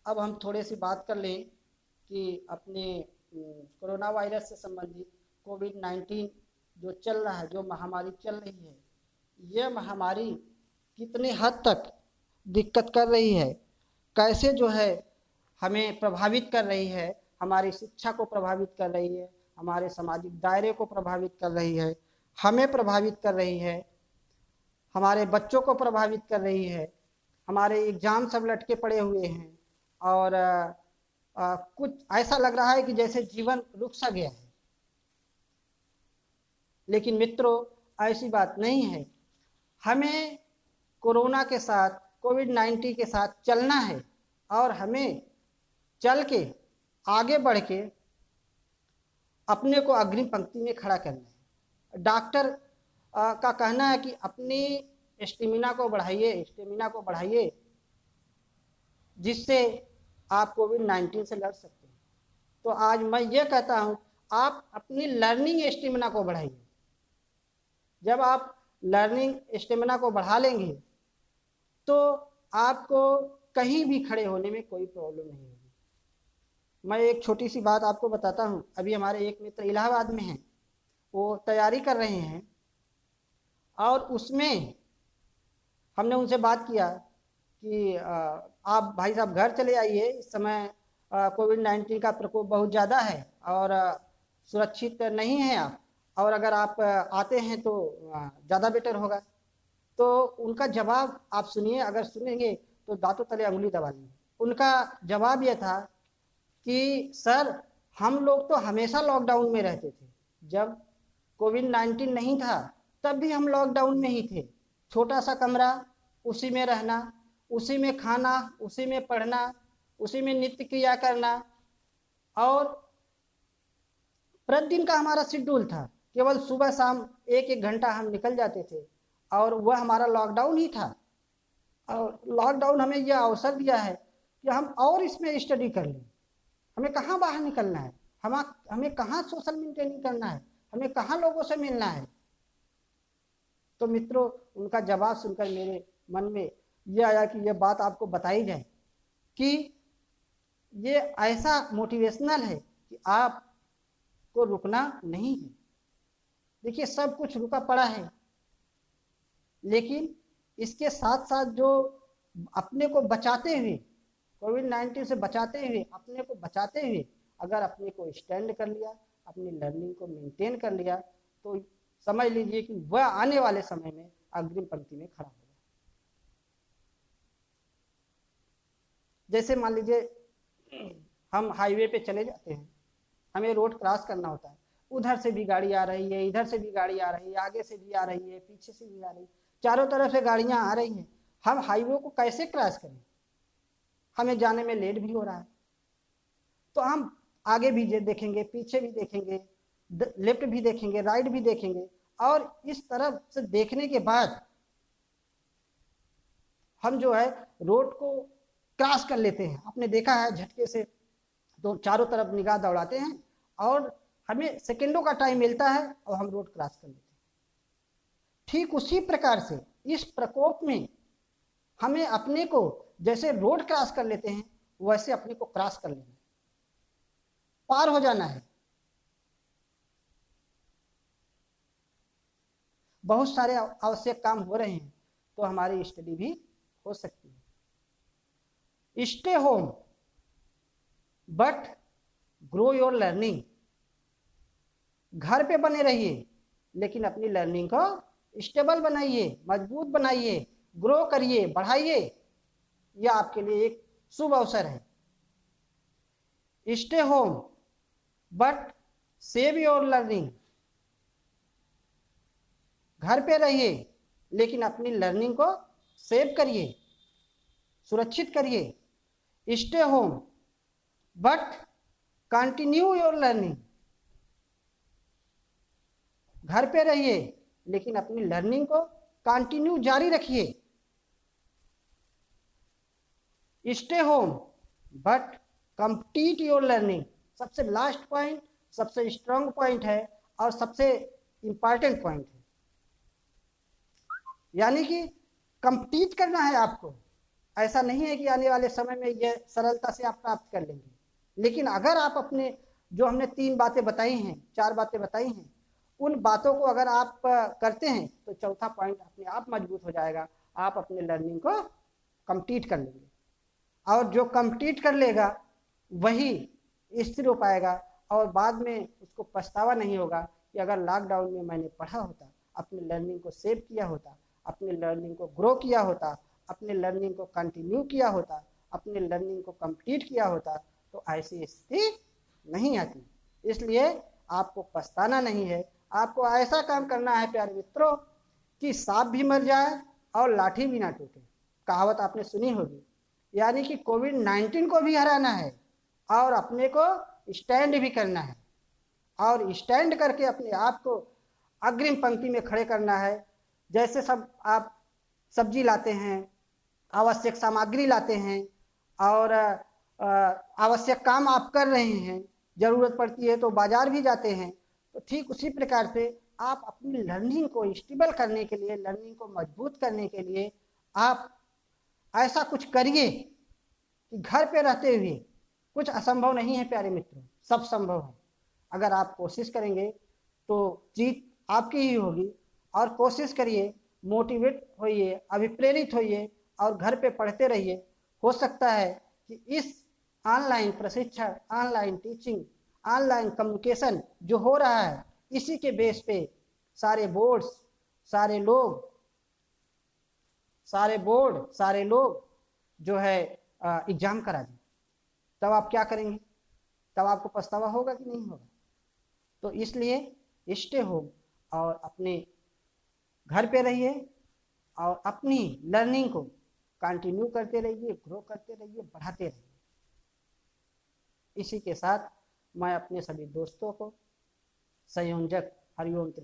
अब हम थोड़े सी बात कर लें कि अपने कोरोना वायरस से संबंधित कोविड-19 जो चल रहा है, जो महामारी चल रही है, यह महामारी कितने हद तक दिक्कत कर रही है, कैसे जो है हमें प्रभावित कर रही है, हमारी शिक्षा को प्रभावित कर रही है, हमारे सामाजिक दायरे को प्रभावित कर रही है, हमें प्रभावित कर रही है, हमारे बच्चों को प्रभावित कर रही है, हमारे एग्जाम सब लटके पड़े हुए हैं और कुछ ऐसा लग रहा है कि जैसे जीवन रुक सा गया है। लेकिन मित्रों, ऐसी बात नहीं है। हमें कोरोना के साथ, कोविड-19 के साथ चलना है और हमें चल के आगे बढ़ के अपने को अग्रिम पंक्ति में खड़ा करना है। डॉक्टर का कहना है कि अपनी स्टेमिना को बढ़ाइए, जिससे आप कोविड-19 से लड़ सकते हैं। तो आज मैं ये कहता हूं, आप अपनी लर्निंग स्टेमिना को बढ़ाइए। जब आप लर्निंग स्टेमिना को बढ़ा लेंगे तो आपको कहीं भी खड़े होने में कोई प्रॉब्लम नहीं होगी। मैं एक छोटी सी बात आपको बताता हूं। अभी हमारे एक मित्र इलाहाबाद में हैं, वो तैयारी कर रहे हैं और उसमें हमने उनसे बात किया कि आप भाई साहब घर चले आइए, इस समय कोविड-19 का प्रकोप बहुत ज़्यादा है और सुरक्षित नहीं है आप, और अगर आप आते हैं तो ज़्यादा बेटर होगा। तो उनका जवाब आप सुनिए, अगर सुनेंगे तो दांतों तले अंगुली दबा लेंगे। उनका जवाब यह था कि सर, हम लोग तो हमेशा लॉकडाउन में रहते थे। जब कोविड-19 नहीं था तब भी हम लॉकडाउन में ही थे। छोटा सा कमरा, उसी में रहना, उसी में खाना, उसी में पढ़ना, उसी में नित्य क्रिया करना, और प्रतिदिन का हमारा शेड्यूल था। केवल सुबह शाम एक एक घंटा हम निकल जाते थे और वह हमारा लॉकडाउन ही था। और लॉकडाउन हमें यह अवसर दिया है कि हम और इसमें स्टडी कर लें। हमें कहाँ बाहर निकलना है, हमें कहाँ सोशल मेंटेनिंग करना है, हमें कहाँ लोगों से मिलना है। तो मित्रों, उनका जवाब सुनकर मेरे मन में यह आया कि यह बात आपको बताई जाए कि ये ऐसा मोटिवेशनल है कि आपको रुकना नहीं है। देखिए, सब कुछ रुका पड़ा है, लेकिन इसके साथ साथ जो अपने को बचाते हुए, कोविड-19 से बचाते हुए, अपने को बचाते हुए अगर अपने को स्टैंड कर लिया, अपनी लर्निंग को मेंटेन कर लिया, तो समझ लीजिए कि वह आने वाले समय में अग्रिम पंक्ति में खड़ा होगा। जैसे मान लीजिए हम हाईवे पे चले जाते हैं, हमें रोड क्रॉस करना होता है, उधर से भी गाड़ी आ रही है, इधर से भी गाड़ी आ रही है, आगे से भी आ रही है, पीछे से भी आ रही है, चारों तरफ से गाड़ियां आ रही हैं। हम हाईवे को कैसे क्रॉस करें? हमें जाने में लेट भी हो रहा है, तो हम आगे भी देखेंगे, पीछे भी देखेंगे, लेफ्ट भी देखेंगे, राइट भी देखेंगे, और इस तरफ से देखने के बाद हम जो है रोड को क्रॉस कर लेते हैं। आपने देखा है झटके से तो चारों तरफ निगाह दौड़ाते हैं और हमें सेकंडों का टाइम मिलता है और हम रोड क्रॉस कर लेते हैं। ठीक उसी प्रकार से इस प्रकोप में हमें अपने को जैसे रोड क्रॉस कर लेते हैं, वैसे अपने को क्रॉस कर लेना है, पार हो जाना है। बहुत सारे आवश्यक काम हो रहे हैं तो हमारी स्टडी भी हो सकती है। Stay home but grow your learning. घर पे बने रहिए लेकिन अपनी लर्निंग को स्टेबल बनाइए, मजबूत बनाइए, ग्रो करिए, बढ़ाइए। यह आपके लिए एक शुभ अवसर है। Stay home but save your learning. घर पे रहिए लेकिन अपनी लर्निंग को सेव करिए, सुरक्षित करिए। Stay home but continue your learning. घर पे रहिए लेकिन अपनी लर्निंग को कंटिन्यू जारी रखिए। Stay home but complete your learning. सबसे लास्ट पॉइंट, सबसे स्ट्रांग पॉइंट है और सबसे इंपॉर्टेंट पॉइंट है, यानी कि कंप्लीट करना है आपको। ऐसा नहीं है कि आने वाले समय में ये सरलता से आप प्राप्त कर लेंगे, लेकिन अगर आप अपने जो हमने 3 बातें बताई हैं, 4 बातें बताई हैं, उन बातों को अगर आप करते हैं तो चौथा पॉइंट अपने आप मजबूत हो जाएगा, आप अपने लर्निंग को कंप्लीट कर लेंगे। और जो कंप्लीट कर लेगा वही स्थिर हो पाएगा, और बाद में उसको पछतावा नहीं होगा कि अगर लॉकडाउन में मैंने पढ़ा होता, अपने लर्निंग को सेव किया होता, अपने लर्निंग को ग्रो किया होता, अपने लर्निंग को कंटिन्यू किया होता, अपने लर्निंग को कंप्लीट किया होता, तो ऐसी स्थिति नहीं आती। इसलिए आपको पछताना नहीं है, आपको ऐसा काम करना है प्यारे मित्रों कि सांप भी मर जाए और लाठी भी ना टूटे। कहावत आपने सुनी होगी। यानी कि कोविड-19 को भी हराना है और अपने को स्टैंड भी करना है, और स्टैंड करके अपने आप को अग्रिम पंक्ति में खड़े करना है। जैसे सब आप सब्जी लाते हैं, आवश्यक सामग्री लाते हैं, और आवश्यक काम आप कर रहे हैं, जरूरत पड़ती है तो बाजार भी जाते हैं, तो ठीक उसी प्रकार से आप अपनी लर्निंग को स्टेबल करने के लिए, लर्निंग को मजबूत करने के लिए आप ऐसा कुछ करिए कि घर पे रहते हुए कुछ असंभव नहीं है प्यारे मित्रों, सब संभव है। अगर आप कोशिश करेंगे तो जीत आपकी ही होगी। और कोशिश करिए, मोटिवेट होइए, अभिप्रेरित होइए और घर पे पढ़ते रहिए। हो सकता है कि इस ऑनलाइन प्रशिक्षण, ऑनलाइन टीचिंग, ऑनलाइन कम्युनिकेशन जो हो रहा है, इसी के बेस पे सारे बोर्ड्स, सारे लोग, सारे लोग जो है एग्जाम करा दें, तब आप क्या करेंगे? तब आपको पछतावा होगा कि नहीं होगा? तो इसलिए स्टे होम और अपने घर पे रहिए और अपनी लर्निंग को कंटिन्यू करते रहिए, ग्रो करते रहिए, बढ़ाते रहिए। इसी के साथ मैं अपने सभी दोस्तों को संयोजक हरिओम